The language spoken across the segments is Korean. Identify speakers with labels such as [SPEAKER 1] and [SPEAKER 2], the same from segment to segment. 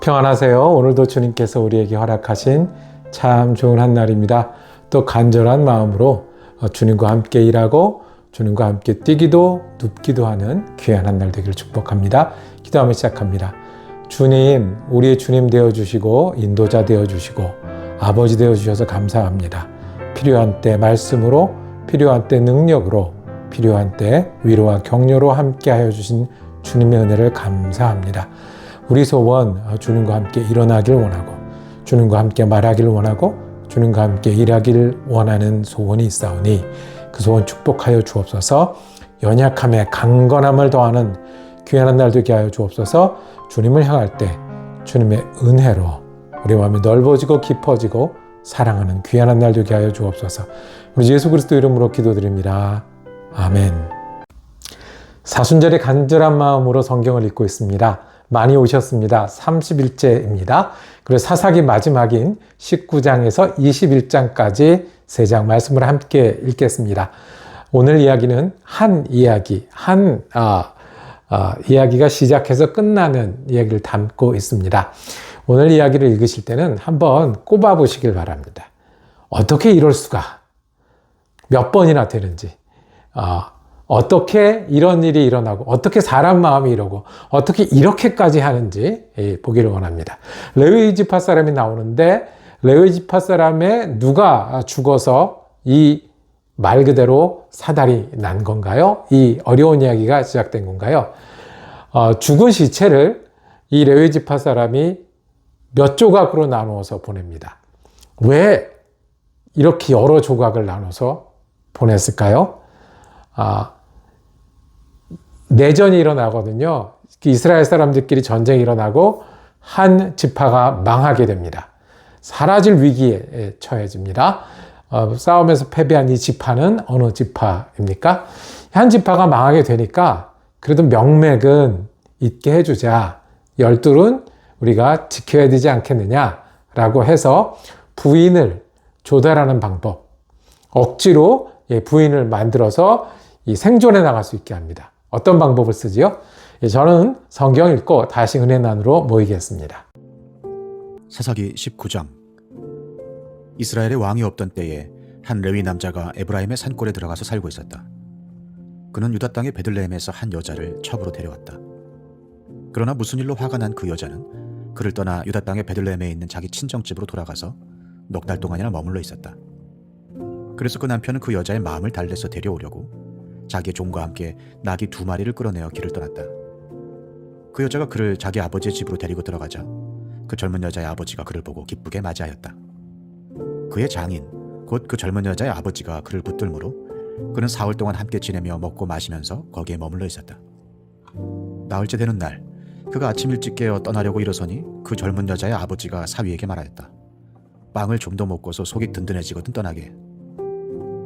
[SPEAKER 1] 평안하세요. 오늘도 주님께서 우리에게 허락하신 참 좋은 한 날입니다. 또 간절한 마음으로 주님과 함께 일하고 주님과 함께 뛰기도 눕기도 하는 귀한 한 날 되기를 축복합니다. 기도하며 시작합니다. 주님, 우리의 주님 되어주시고 인도자 되어주시고 아버지 되어주셔서 감사합니다. 필요한 때 말씀으로, 필요한 때 능력으로, 필요한 때 위로와 격려로 함께 하여 주신 주님의 은혜를 감사합니다. 우리 소원 주님과 함께 일어나길 원하고 주님과 함께 말하기를 원하고 주님과 함께 일하기를 원하는 소원이 있사오니 그 소원 축복하여 주옵소서. 연약함에 강건함을 더하는 귀한 한 날 되게 하여 주옵소서. 주님을 향할 때 주님의 은혜로 우리 마음이 넓어지고 깊어지고 사랑하는 귀한 한 날 되게 하여 주옵소서. 우리 예수 그리스도 이름으로 기도드립니다. 아멘. 사순절의 간절한 마음으로 성경을 읽고 있습니다. 많이 오셨습니다. 31제입니다. 그리고 사사기 마지막인 19장에서 21장까지 3장 말씀을 함께 읽겠습니다. 오늘 이야기는 한 이야기, 이야기가 시작해서 끝나는 이야기를 담고 있습니다. 오늘 이야기를 읽으실 때는 한번 꼽아 보시길 바랍니다. 어떻게 이럴 수가 몇 번이나 되는지, 어떻게 이런 일이 일어나고 어떻게 사람 마음이 이러고 어떻게 이렇게까지 하는지 보기를 원합니다. 레위 지파 사람이 나오는데 레위 지파 사람의 누가 죽어서 이 말 그대로 사달이 난 건가요? 이 어려운 이야기가 시작된 건가요? 죽은 시체를 이 레위 지파 사람이 몇 조각으로 나누어서 보냅니다. 왜 이렇게 여러 조각을 나눠서 보냈을까요? 내전이 일어나거든요. 이스라엘 사람들끼리 전쟁이 일어나고 한 지파가 망하게 됩니다. 사라질 위기에 처해집니다. 싸움에서 패배한 이 지파는 어느 지파입니까? 한 지파가 망하게 되니까 그래도 명맥은 있게 해주자. 열둘은 우리가 지켜야 되지 않겠느냐라고 해서 부인을 조달하는 방법. 억지로 부인을 만들어서 이 생존해 나갈 수 있게 합니다. 어떤 방법을 쓰지요? 저는 성경 읽고 다시 은혜 나누러 모이겠습니다.
[SPEAKER 2] 사사기 19장. 이스라엘의 왕이 없던 때에 한 레위 남자가 에브라임의 산골에 들어가서 살고 있었다. 그는 유다 땅의 베들레헴에서 한 여자를 첩으로 데려왔다. 그러나 무슨 일로 화가 난 그 여자는 그를 떠나 유다 땅의 베들레헴에 있는 자기 친정집으로 돌아가서 넉 달 동안이나 머물러 있었다. 그래서 그 남편은 그 여자의 마음을 달래서 데려오려고 자기의 종과 함께 나귀 2마리를 끌어내어 길을 떠났다. 그 여자가 그를 자기 아버지의 집으로 데리고 들어가자 그 젊은 여자의 아버지가 그를 보고 기쁘게 맞이하였다. 그의 장인, 곧 그 젊은 여자의 아버지가 그를 붙들므로 그는 사흘 동안 함께 지내며 먹고 마시면서 거기에 머물러 있었다. 나흘째 되는 날, 그가 아침 일찍 깨어 떠나려고 일어서니 그 젊은 여자의 아버지가 사위에게 말하였다. 빵을 좀 더 먹고서 속이 든든해지거든 떠나게.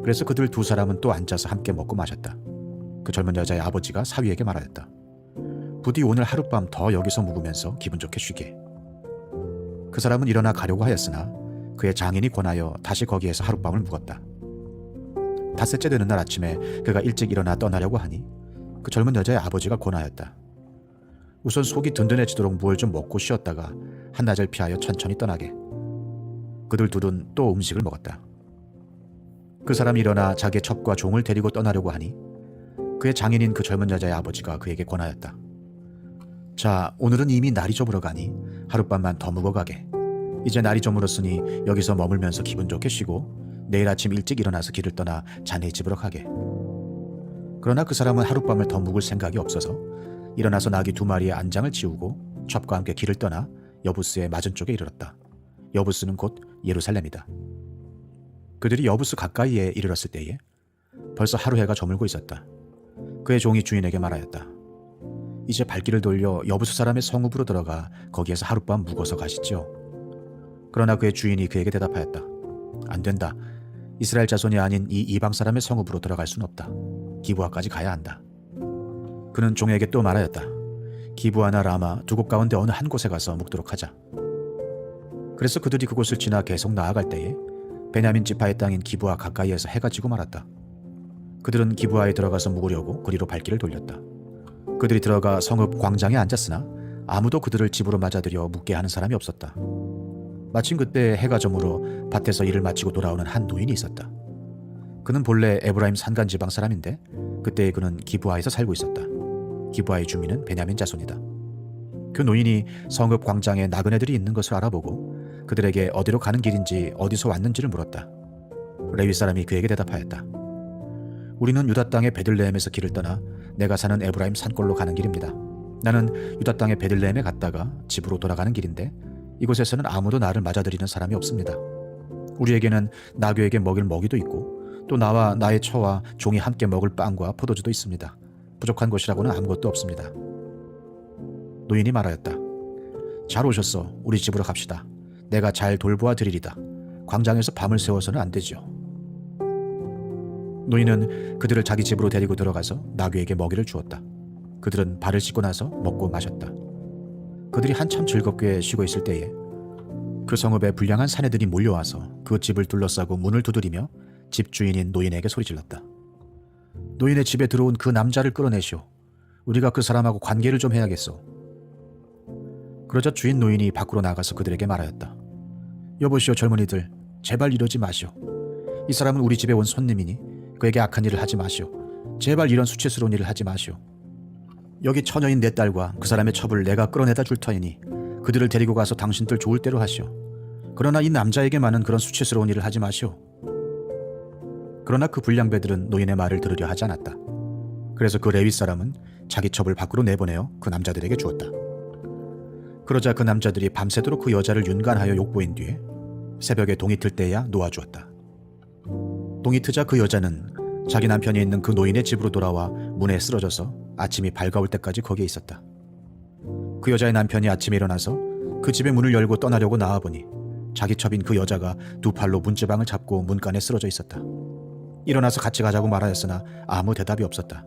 [SPEAKER 2] 그래서 그들 두 사람은 또 앉아서 함께 먹고 마셨다. 그 젊은 여자의 아버지가 사위에게 말하였다. 부디 오늘 하룻밤 더 여기서 묵으면서 기분 좋게 쉬게. 그 사람은 일어나 가려고 하였으나 그의 장인이 권하여 다시 거기에서 하룻밤을 묵었다. 닷새째 되는 날 아침에 그가 일찍 일어나 떠나려고 하니 그 젊은 여자의 아버지가 권하였다. 우선 속이 든든해지도록 무얼 좀 먹고 쉬었다가 한낮을 피하여 천천히 떠나게. 그들 둘은 또 음식을 먹었다. 그 사람이 일어나 자기의 첩과 종을 데리고 떠나려고 하니 그의 장인인 그 젊은 여자의 아버지가 그에게 권하였다. 자, 오늘은 이미 날이 저물어 가니 하룻밤만 더 묵어가게. 이제 날이 저물었으니 여기서 머물면서 기분 좋게 쉬고 내일 아침 일찍 일어나서 길을 떠나 자네 집으로 가게. 그러나 그 사람은 하룻밤을 더 묵을 생각이 없어서 일어나서 나귀 2마리의 안장을 치우고 첩과 함께 길을 떠나 여부스의 맞은쪽에 이르렀다. 여부스는 곧 예루살렘이다. 그들이 여부스 가까이에 이르렀을 때에 벌써 하루 해가 저물고 있었다. 그의 종이 주인에게 말하였다. 이제 발길을 돌려 여부스 사람의 성읍으로 들어가 거기에서 하룻밤 묵어서 가시죠. 그러나 그의 주인이 그에게 대답하였다. 안 된다. 이스라엘 자손이 아닌 이 이방 사람의 성읍으로 들어갈 수는 없다. 기브아까지 가야 한다. 그는 종에게 또 말하였다. 기브아나 라마 두 곳 가운데 어느 한 곳에 가서 묵도록 하자. 그래서 그들이 그곳을 지나 계속 나아갈 때에 베냐민 지파의 땅인 기브아 가까이에서 해가 지고 말았다. 그들은 기브아에 들어가서 묵으려고 그리로 발길을 돌렸다. 그들이 들어가 성읍 광장에 앉았으나 아무도 그들을 집으로 맞아들여 묵게 하는 사람이 없었다. 마침 그때 해가 저물어 밭에서 일을 마치고 돌아오는 한 노인이 있었다. 그는 본래 에브라임 산간 지방 사람인데 그때 그는 기브아에서 살고 있었다. 기브아의 주민은 베냐민 자손이다. 그 노인이 성읍 광장에 나그네들이 있는 것을 알아보고 그들에게 어디로 가는 길인지 어디서 왔는지를 물었다. 레위 사람이 그에게 대답하였다. 우리는 유다 땅의 베들레헴에서 길을 떠나 내가 사는 에브라임 산골로 가는 길입니다. 나는 유다 땅의 베들레헴에 갔다가 집으로 돌아가는 길인데 이곳에서는 아무도 나를 맞아들이는 사람이 없습니다. 우리에게는 나귀에게 먹일 먹이도 있고 또 나와 나의 처와 종이 함께 먹을 빵과 포도주도 있습니다. 부족한 것이라고는 아무것도 없습니다. 노인이 말하였다. 잘 오셨어. 우리 집으로 갑시다. 내가 잘 돌보아 드리리다. 광장에서 밤을 새워서는 안 되죠. 노인은 그들을 자기 집으로 데리고 들어가서 나귀에게 먹이를 주었다. 그들은 발을 씻고 나서 먹고 마셨다. 그들이 한참 즐겁게 쉬고 있을 때에 그 성읍에 불량한 사내들이 몰려와서 그 집을 둘러싸고 문을 두드리며 집주인인 노인에게 소리질렀다. 노인의 집에 들어온 그 남자를 끌어내시오. 우리가 그 사람하고 관계를 좀 해야겠소. 그러자 주인 노인이 밖으로 나가서 그들에게 말하였다. 여보시오 젊은이들, 제발 이러지 마시오. 이 사람은 우리 집에 온 손님이니 그에게 악한 일을 하지 마시오. 제발 이런 수치스러운 일을 하지 마시오. 여기 처녀인 내 딸과 그 사람의 첩을 내가 끌어내다 줄 터이니 그들을 데리고 가서 당신들 좋을 대로 하시오. 그러나 이 남자에게만은 그런 수치스러운 일을 하지 마시오. 그러나 그 불량배들은 노인의 말을 들으려 하지 않았다. 그래서 그 레위 사람은 자기 첩을 밖으로 내보내어 그 남자들에게 주었다. 그러자 그 남자들이 밤새도록 그 여자를 윤간하여 욕보인 뒤에 새벽에 동이 틀 때야 놓아주었다. 동이 트자 그 여자는 자기 남편이 있는 그 노인의 집으로 돌아와 문에 쓰러져서 아침이 밝아올 때까지 거기에 있었다. 그 여자의 남편이 아침에 일어나서 그 집의 문을 열고 떠나려고 나와보니 자기 첩인 그 여자가 두 팔로 문지방을 잡고 문간에 쓰러져 있었다. 일어나서 같이 가자고 말하였으나 아무 대답이 없었다.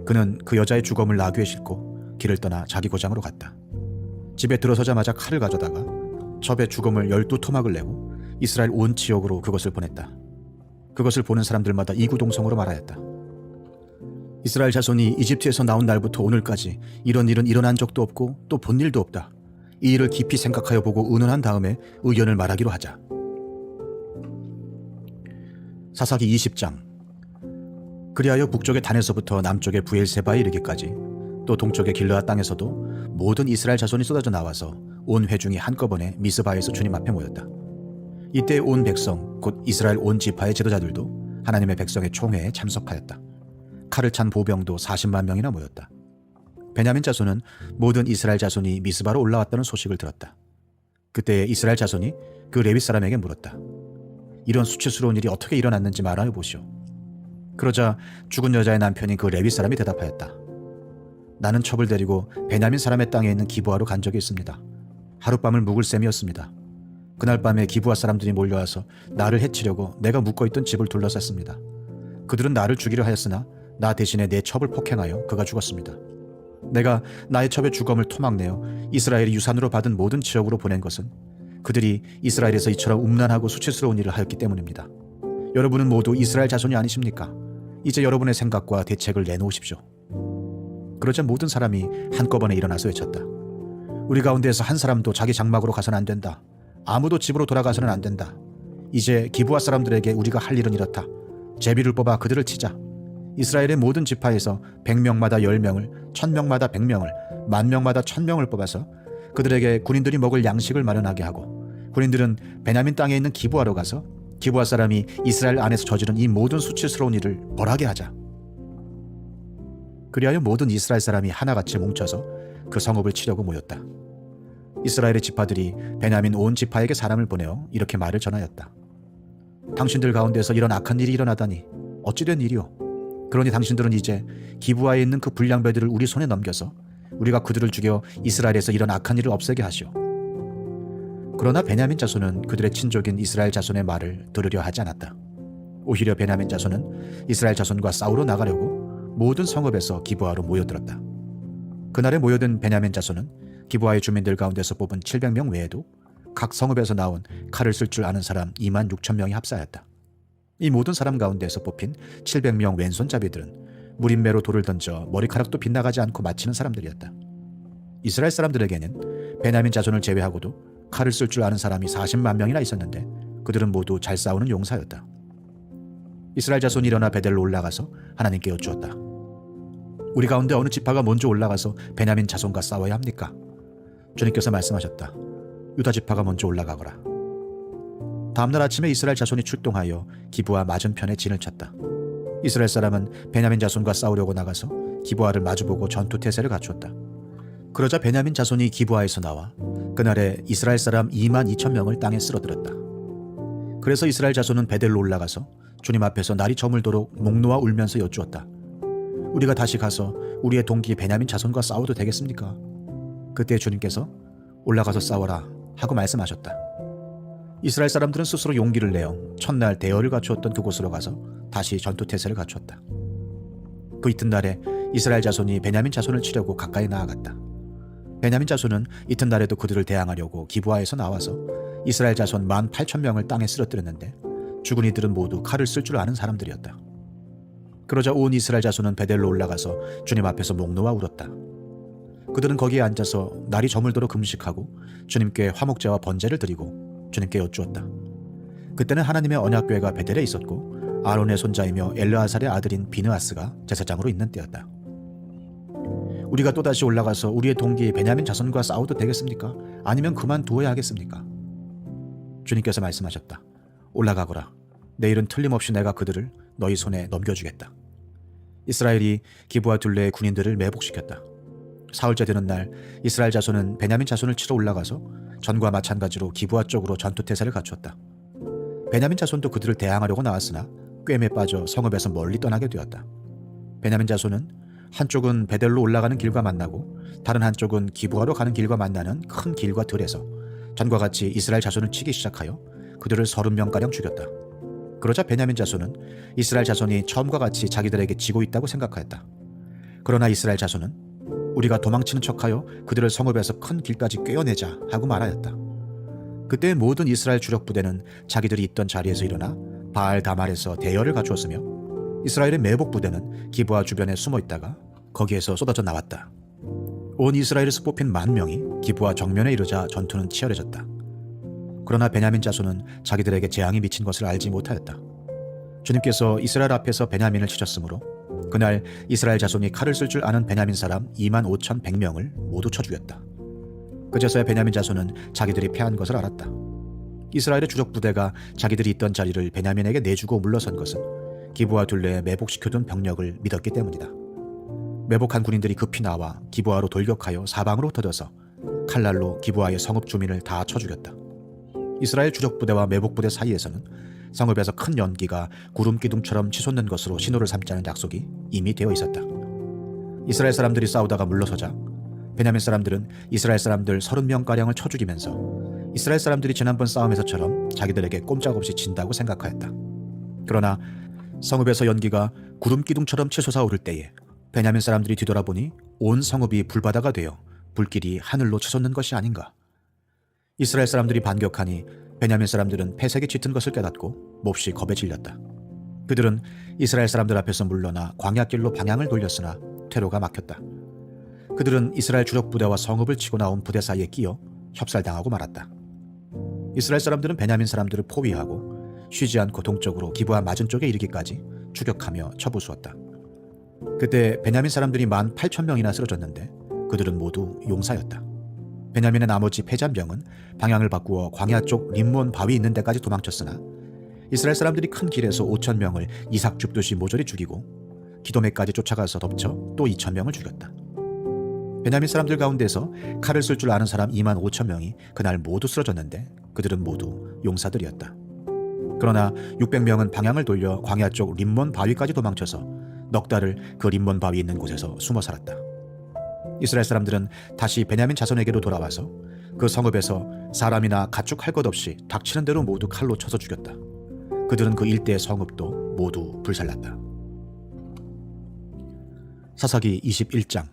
[SPEAKER 2] 그는 그 여자의 주검을 나귀에 싣고 길을 떠나 자기 고장으로 갔다. 집에 들어서자마자 칼을 가져다가 첩의 주검을 12토막을 내고 이스라엘 온 지역으로 그것을 보냈다. 그것을 보는 사람들마다 이구동성으로 말하였다. 이스라엘 자손이 이집트에서 나온 날부터 오늘까지 이런 일은 일어난 적도 없고 또 본 일도 없다. 이 일을 깊이 생각하여 보고 의논한 다음에 의견을 말하기로 하자. 사사기 20장. 그리하여 북쪽의 단에서부터 남쪽의 부엘세바에 이르기까지 또 동쪽의 길르앗 땅에서도 모든 이스라엘 자손이 쏟아져 나와서 온 회중이 한꺼번에 미스바에서 주님 앞에 모였다. 이때 온 백성 곧 이스라엘 온 지파의 지도자들도 하나님의 백성의 총회에 참석하였다. 칼을 찬 보병도 40만 명이나 모였다. 베냐민 자손은 모든 이스라엘 자손이 미스바로 올라왔다는 소식을 들었다. 그때 이스라엘 자손이 그 레위 사람에게 물었다. 이런 수치스러운 일이 어떻게 일어났는지 말하여 보시오. 그러자 죽은 여자의 남편인 그 레위 사람이 대답하였다. 나는 첩을 데리고 베냐민 사람의 땅에 있는 기브아로 간 적이 있습니다. 하룻밤을 묵을 셈이었습니다. 그날 밤에 기브아 사람들이 몰려와서 나를 해치려고 내가 묵고있던 집을 둘러쌌습니다. 그들은 나를 죽이려 하였으나 나 대신에 내 첩을 폭행하여 그가 죽었습니다. 내가 나의 첩의 주검을 토막내어 이스라엘이 유산으로 받은 모든 지역으로 보낸 것은 그들이 이스라엘에서 이처럼 음란하고 수치스러운 일을 하였기 때문입니다. 여러분은 모두 이스라엘 자손이 아니십니까? 이제 여러분의 생각과 대책을 내놓으십시오. 그러자 모든 사람이 한꺼번에 일어나서 외쳤다. 우리 가운데에서 한 사람도 자기 장막으로 가서는 안 된다. 아무도 집으로 돌아가서는 안 된다. 이제 기브아 사람들에게 우리가 할 일은 이렇다. 제비를 뽑아 그들을 치자. 이스라엘의 모든 지파에서 100명마다 10명을, 1000명마다 100명을, 10,000명마다 1000명을 뽑아서 그들에게 군인들이 먹을 양식을 마련하게 하고 군인들은 베냐민 땅에 있는 기브아로 가서 기브아 사람이 이스라엘 안에서 저지른 이 모든 수치스러운 일을 벌하게 하자. 그리하여 모든 이스라엘 사람이 하나같이 뭉쳐서 그 성읍을 치려고 모였다. 이스라엘의 지파들이 베냐민 온 지파에게 사람을 보내어 이렇게 말을 전하였다. 당신들 가운데서 이런 악한 일이 일어나다니 어찌된 일이오? 그러니 당신들은 이제 기브아에 있는 그 불량배들을 우리 손에 넘겨서 우리가 그들을 죽여 이스라엘에서 이런 악한 일을 없애게 하시오. 그러나 베냐민 자손은 그들의 친족인 이스라엘 자손의 말을 들으려 하지 않았다. 오히려 베냐민 자손은 이스라엘 자손과 싸우러 나가려고 모든 성읍에서 기브아로 모여들었다. 그날에 모여든 베냐민 자손은 기브아의 주민들 가운데서 뽑은 700명 외에도 각 성읍에서 나온 칼을 쓸 줄 아는 사람 26,000명이 합사하였다. 이 모든 사람 가운데서 뽑힌 700명 왼손잡이들은 무림매로 돌을 던져 머리카락도 빗나가지 않고 맞히는 사람들이었다. 이스라엘 사람들에게는 베냐민 자손을 제외하고도 칼을 쓸 줄 아는 사람이 40만 명이나 있었는데 그들은 모두 잘 싸우는 용사였다. 이스라엘 자손이 일어나 베델로 올라가서 하나님께 여쭈었다. 우리 가운데 어느 지파가 먼저 올라가서 베냐민 자손과 싸워야 합니까? 주님께서 말씀하셨다. 유다 지파가 먼저 올라가거라. 다음날 아침에 이스라엘 자손이 출동하여 기브아 맞은편에 진을 쳤다. 이스라엘 사람은 베냐민 자손과 싸우려고 나가서 기브아를 마주보고 전투 태세를 갖추었다. 그러자 베냐민 자손이 기브아에서 나와 그날에 이스라엘 사람 2만 2천 명을 땅에 쓸어들었다. 그래서 이스라엘 자손은 베델로 올라가서 주님 앞에서 날이 저물도록 목 놓아 울면서 여쭈었다. 우리가 다시 가서 우리의 동기 베냐민 자손과 싸워도 되겠습니까? 그때 주님께서 올라가서 싸워라 하고 말씀하셨다. 이스라엘 사람들은 스스로 용기를 내어 첫날 대열을 갖추었던 그곳으로 가서 다시 전투 태세를 갖추었다. 그 이튿날에 이스라엘 자손이 베냐민 자손을 치려고 가까이 나아갔다. 베냐민 자손은 이튿날에도 그들을 대항하려고 기브아에서 나와서 이스라엘 자손 18,000명을 땅에 쓰러뜨렸는데 죽은 이들은 모두 칼을 쓸 줄 아는 사람들이었다. 그러자 온 이스라엘 자손은 베델로 올라가서 주님 앞에서 목 놓아 울었다. 그들은 거기에 앉아서 날이 저물도록 금식하고 주님께 화목제와 번제를 드리고 주님께 여쭈었다. 그때는 하나님의 언약궤가 베델에 있었고 아론의 손자이며 엘르아살의 아들인 비느하스가 제사장으로 있는 때였다. 우리가 또다시 올라가서 우리의 동기 베냐민 자손과 싸워도 되겠습니까? 아니면 그만두어야 하겠습니까? 주님께서 말씀하셨다. 올라가거라. 내일은 틀림없이 내가 그들을 너희 손에 넘겨주겠다. 이스라엘이 기브아 둘레의 군인들을 매복시켰다. 사흘째 되는 날 이스라엘 자손은 베냐민 자손을 치러 올라가서 전과 마찬가지로 기브아 쪽으로 전투 태세를 갖추었다. 베냐민 자손도 그들을 대항하려고 나왔으나 꿰매 빠져 성읍에서 멀리 떠나게 되었다. 베냐민 자손은 한쪽은 베델로 올라가는 길과 만나고 다른 한쪽은 기브아로 가는 길과 만나는 큰 길과 들에서 전과 같이 이스라엘 자손을 치기 시작하여 그들을 30명가량 죽였다. 그러자 베냐민 자손은 이스라엘 자손이 처음과 같이 자기들에게 지고 있다고 생각하였다. 그러나 이스라엘 자손은 우리가 도망치는 척하여 그들을 성읍에서 큰 길까지 꿰어내자 하고 말하였다. 그때 모든 이스라엘 주력 부대는 자기들이 있던 자리에서 일어나 바알 가말에서 대열을 갖추었으며 이스라엘의 매복 부대는 기브아 주변에 숨어 있다가 거기에서 쏟아져 나왔다. 온 이스라엘에서 뽑힌 10,000명이 기브아 정면에 이르자 전투는 치열해졌다. 그러나 베냐민 자손은 자기들에게 재앙이 미친 것을 알지 못하였다. 주님께서 이스라엘 앞에서 베냐민을 치셨으므로 그날 이스라엘 자손이 칼을 쓸 줄 아는 베냐민 사람 25,100명을 모두 쳐 죽였다. 그제서야 베냐민 자손은 자기들이 패한 것을 알았다. 이스라엘의 주력 부대가 자기들이 있던 자리를 베냐민에게 내주고 물러선 것은 기브아 둘레에 매복시켜둔 병력을 믿었기 때문이다. 매복한 군인들이 급히 나와 기브아로 돌격하여 사방으로 흩어져서 칼날로 기브아의 성읍 주민을 다 쳐 죽였다. 이스라엘 주력 부대와 매복 부대 사이에서는 성읍에서 큰 연기가 구름 기둥처럼 치솟는 것으로 신호를 삼자는 약속이 이미 되어 있었다. 이스라엘 사람들이 싸우다가 물러서자 베냐민 사람들은 이스라엘 사람들 30명가량을 쳐 죽이면서 이스라엘 사람들이 지난번 싸움에서처럼 자기들에게 꼼짝없이 진다고 생각하였다. 그러나 성읍에서 연기가 구름 기둥처럼 치솟아 오를 때에 베냐민 사람들이 뒤돌아보니 온 성읍이 불바다가 되어 불길이 하늘로 치솟는 것이 아닌가. 이스라엘 사람들이 반격하니 베냐민 사람들은 패색이 짙은 것을 깨닫고 몹시 겁에 질렸다. 그들은 이스라엘 사람들 앞에서 물러나 광야길로 방향을 돌렸으나 퇴로가 막혔다. 그들은 이스라엘 주력 부대와 성읍을 치고 나온 부대 사이에 끼어 협살당하고 말았다. 이스라엘 사람들은 베냐민 사람들을 포위하고 쉬지 않고 동쪽으로 기브아 맞은 쪽에 이르기까지 추격하며 쳐부수었다. 그때 베냐민 사람들이 18,000명이나 쓰러졌는데 그들은 모두 용사였다. 베냐민의 나머지 패잔병은 방향을 바꾸어 광야 쪽 림몬 바위 있는 데까지 도망쳤으나 이스라엘 사람들이 큰 길에서 5,000명을 이삭 줍듯이 모조리 죽이고 기도메까지 쫓아가서 덮쳐 또 2,000명을 죽였다. 베냐민 사람들 가운데서 칼을 쓸 줄 아는 사람 25,000명이 그날 모두 쓰러졌는데 그들은 모두 용사들이었다. 그러나 600명은 방향을 돌려 광야 쪽 림몬 바위까지 도망쳐서 넉 달을 그 림몬 바위 있는 곳에서 숨어 살았다. 이스라엘 사람들은 다시 베냐민 자손에게로 돌아와서 그 성읍에서 사람이나 가축 할 것 없이 닥치는 대로 모두 칼로 쳐서 죽였다. 그들은 그 일대의 성읍도 모두 불살랐다. 사사기 21장.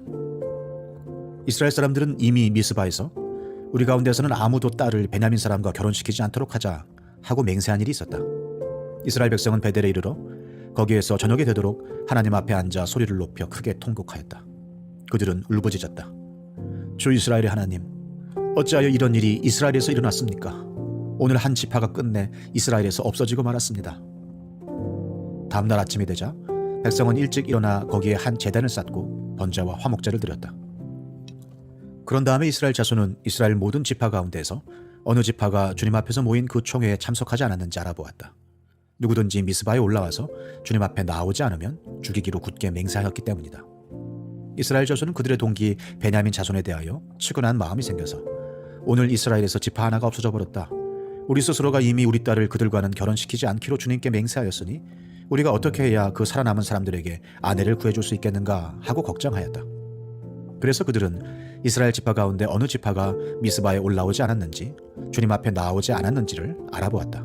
[SPEAKER 2] 이스라엘 사람들은 이미 미스바에서 우리 가운데서는 아무도 딸을 베냐민 사람과 결혼시키지 않도록 하자 하고 맹세한 일이 있었다. 이스라엘 백성은 베델에 이르러 거기에서 저녁이 되도록 하나님 앞에 앉아 소리를 높여 크게 통곡하였다. 그들은 울부짖었다. 주 이스라엘의 하나님, 어찌하여 이런 일이 이스라엘에서 일어났습니까? 오늘 한 지파가 끝내 이스라엘에서 없어지고 말았습니다. 다음날 아침이 되자 백성은 일찍 일어나 거기에 한 제단을 쌓고 번제와 화목제를 드렸다. 그런 다음에 이스라엘 자손은 이스라엘 모든 지파 가운데서 어느 지파가 주님 앞에서 모인 그 총회에 참석하지 않았는지 알아보았다. 누구든지 미스바에 올라와서 주님 앞에 나오지 않으면 죽이기로 굳게 맹세하였기 때문이다. 이스라엘 자손은 그들의 동기 베냐민 자손에 대하여 측은한 마음이 생겨서 오늘 이스라엘에서 지파 하나가 없어져 버렸다. 우리 스스로가 이미 우리 딸을 그들과는 결혼시키지 않기로 주님께 맹세하였으니 우리가 어떻게 해야 그 살아남은 사람들에게 아내를 구해줄 수 있겠는가 하고 걱정하였다. 그래서 그들은 이스라엘 지파 가운데 어느 지파가 미스바에 올라오지 않았는지 주님 앞에 나오지 않았는지를 알아보았다.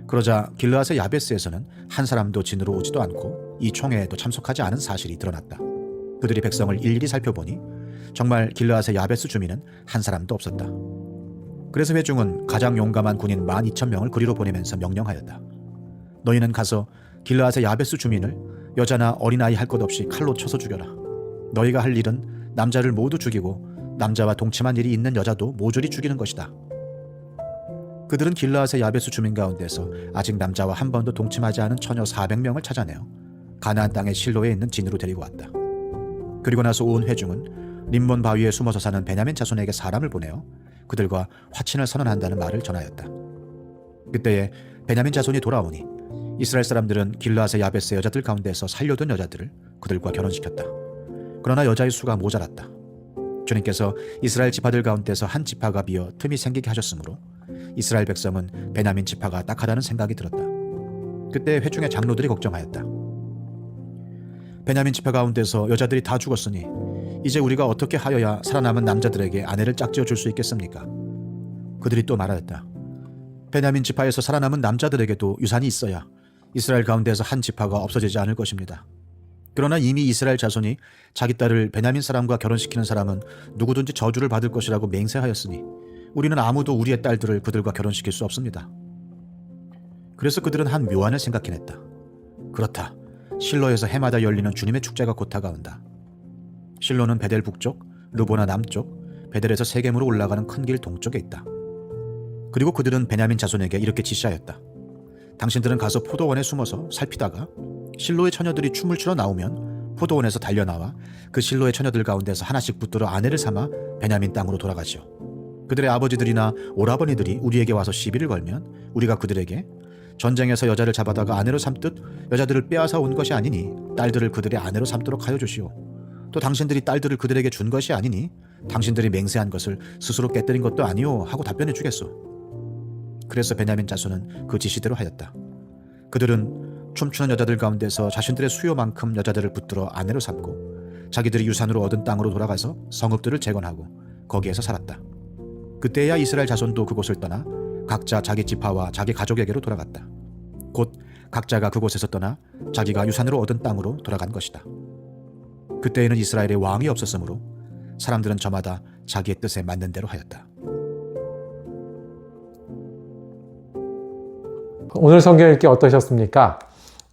[SPEAKER 2] 그러자 길르앗의 야베스에서는 한 사람도 진으로 오지도 않고 이 총회에도 참석하지 않은 사실이 드러났다. 그들이 백성을 일일이 살펴보니 정말 길르앗의 야베스 주민은 한 사람도 없었다. 그래서 회중은 가장 용감한 군인 12,000명을 그리로 보내면서 명령하였다. 너희는 가서 길르앗의 야베스 주민을 여자나 어린아이 할 것 없이 칼로 쳐서 죽여라. 너희가 할 일은 남자를 모두 죽이고 남자와 동침한 일이 있는 여자도 모조리 죽이는 것이다. 그들은 길르앗의 야베스 주민 가운데서 아직 남자와 한 번도 동침하지 않은 처녀 400명을 찾아내어 가나안 땅의 실로에 있는 진으로 데리고 왔다. 그리고 나서 온 회중은 림몬 바위에 숨어서 사는 베냐민 자손에게 사람을 보내어 그들과 화친을 선언한다는 말을 전하였다. 그때에 베냐민 자손이 돌아오니 이스라엘 사람들은 길르앗의 야베스의 여자들 가운데서 살려둔 여자들을 그들과 결혼시켰다. 그러나 여자의 수가 모자랐다. 주님께서 이스라엘 지파들 가운데서 한 지파가 비어 틈이 생기게 하셨으므로 이스라엘 백성은 베냐민 지파가 딱하다는 생각이 들었다. 그때 회중의 장로들이 걱정하였다. 베냐민 지파 가운데서 여자들이 다 죽었으니 이제 우리가 어떻게 하여야 살아남은 남자들에게 아내를 짝지어 줄 수 있겠습니까? 그들이 또 말하였다. 베냐민 지파에서 살아남은 남자들에게도 유산이 있어야 이스라엘 가운데서 한 지파가 없어지지 않을 것입니다. 그러나 이미 이스라엘 자손이 자기 딸을 베냐민 사람과 결혼시키는 사람은 누구든지 저주를 받을 것이라고 맹세하였으니 우리는 아무도 우리의 딸들을 그들과 결혼시킬 수 없습니다. 그래서 그들은 한 묘안을 생각해냈다. 그렇다. 실로에서 해마다 열리는 주님의 축제가 곧 다가온다. 실로는 베델 북쪽, 르보나 남쪽, 베델에서 세겜으로 올라가는 큰 길 동쪽에 있다. 그리고 그들은 베냐민 자손에게 이렇게 지시하였다. 당신들은 가서 포도원에 숨어서 살피다가 실로의 처녀들이 춤을 추러 나오면 포도원에서 달려나와 그 실로의 처녀들 가운데서 하나씩 붙들어 아내를 삼아 베냐민 땅으로 돌아가시오. 그들의 아버지들이나 오라버니들이 우리에게 와서 시비를 걸면 우리가 그들에게 전쟁에서 여자를 잡아다가 아내로 삼듯 여자들을 빼앗아 온 것이 아니니 딸들을 그들의 아내로 삼도록 하여 주시오. 또 당신들이 딸들을 그들에게 준 것이 아니니 당신들이 맹세한 것을 스스로 깨뜨린 것도 아니오 하고 답변해 주겠소. 그래서 베냐민 자손은 그 지시대로 하였다. 그들은 춤추는 여자들 가운데서 자신들의 수요만큼 여자들을 붙들어 아내로 삼고 자기들이 유산으로 얻은 땅으로 돌아가서 성읍들을 재건하고 거기에서 살았다. 그때야 이스라엘 자손도 그곳을 떠나 각자 자기 지파와 자기 가족에게로 돌아갔다. 곧 각자가 그곳에서 떠나 자기가 유산으로 얻은 땅으로 돌아간 것이다. 그때에는 이스라엘에 왕이 없었으므로 사람들은 저마다 자기의 뜻에 맞는 대로 하였다.
[SPEAKER 1] 오늘 성경 읽기 어떠셨습니까?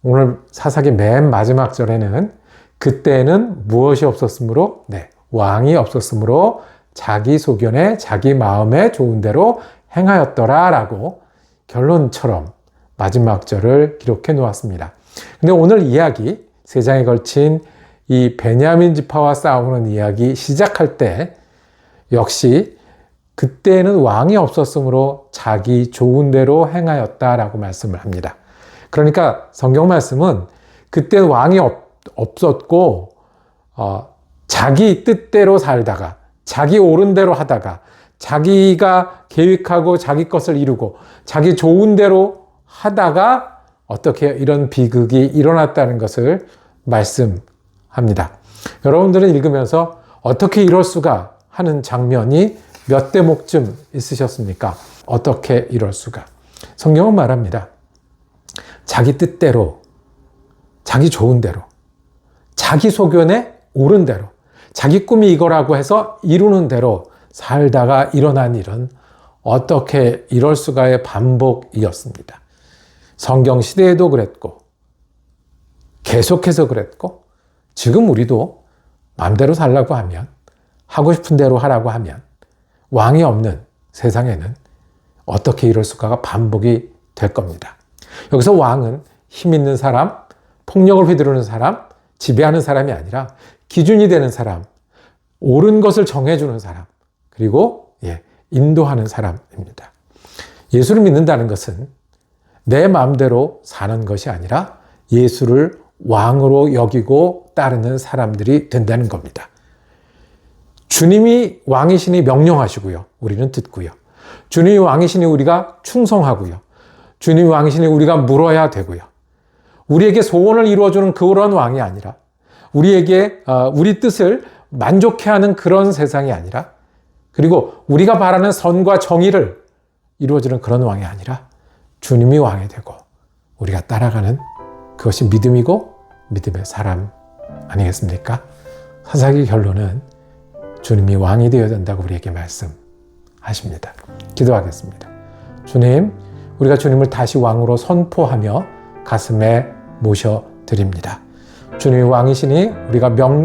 [SPEAKER 1] 오늘 사사기 맨 마지막 절에는 그때는 무엇이 없었으므로 왕이 없었으므로 자기 소견에 자기 마음에 좋은 대로 행하였더라 라고 결론처럼 마지막 절을 기록해 놓았습니다. 근데 오늘 이야기 3장에 걸친 이 베냐민 지파와 싸우는 이야기 시작할 때 역시 그때는 왕이 없었으므로 자기 좋은 대로 행하였다라고 말씀을 합니다. 그러니까 성경 말씀은 그때 왕이 없었고 자기 뜻대로 살다가 자기 옳은 대로 하다가 자기가 계획하고 자기 것을 이루고 자기 좋은 대로 하다가 어떻게 이런 비극이 일어났다는 것을 말씀합니다. 여러분들은 읽으면서 어떻게 이럴 수가 하는 장면이 몇 대목쯤 있으셨습니까? 어떻게 이럴 수가? 성경은 말합니다. 자기 뜻대로, 자기 좋은 대로, 자기 소견에 옳은 대로, 자기 꿈이 이거라고 해서 이루는 대로 살다가 일어난 일은 어떻게 이럴 수가의 반복이었습니다. 성경 시대에도 그랬고 계속해서 그랬고 지금 우리도 마음대로 살라고 하면 하고 싶은 대로 하라고 하면 왕이 없는 세상에는 어떻게 이럴 수가가 반복이 될 겁니다. 여기서 왕은 힘 있는 사람, 폭력을 휘두르는 사람, 지배하는 사람이 아니라 기준이 되는 사람, 옳은 것을 정해주는 사람, 그리고 인도하는 사람입니다. 예수를 믿는다는 것은 내 마음대로 사는 것이 아니라 예수를 왕으로 여기고 따르는 사람들이 된다는 겁니다. 주님이 왕이시니 명령하시고요. 우리는 듣고요. 주님이 왕이시니 우리가 충성하고요. 주님이 왕이시니 우리가 물어야 되고요. 우리에게 소원을 이루어주는 그런 왕이 아니라 우리에게 우리 뜻을 만족해 하는 그런 세상이 아니라 그리고 우리가 바라는 선과 정의를 이루어주는 그런 왕이 아니라 주님이 왕이 되고 우리가 따라가는 그것이 믿음이고 믿음의 사람 아니겠습니까? 사사기 결론은 주님이 왕이 되어야 된다고 우리에게 말씀하십니다. 기도하겠습니다. 주님, 우리가 주님을 다시 왕으로 선포하며 가슴에 모셔드립니다. 주님이 왕이시니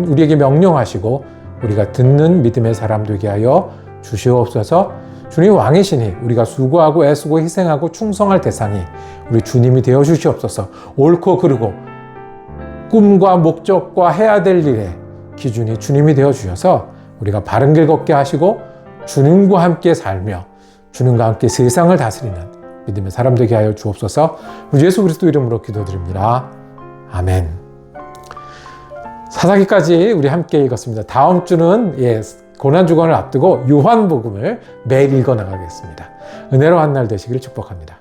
[SPEAKER 1] 우리에게 명령하시고 우리가 듣는 믿음의 사람 되게 하여 주시옵소서. 주님이 왕이시니 우리가 수고하고 애쓰고 희생하고 충성할 대상이 우리 주님이 되어 주시옵소서. 옳고 그르고 꿈과 목적과 해야 될 일의 기준이 주님이 되어 주셔서 우리가 바른 길 걷게 하시고 주님과 함께 살며 주님과 함께 세상을 다스리는 믿음의 사람 되게 하여 주옵소서. 우리 예수 그리스도 이름으로 기도드립니다. 아멘. 사사기까지 우리 함께 읽었습니다. 다음 주는 고난주간을 앞두고 요한복음을 매일 읽어 나가겠습니다. 은혜로 한 날 되시기를 축복합니다.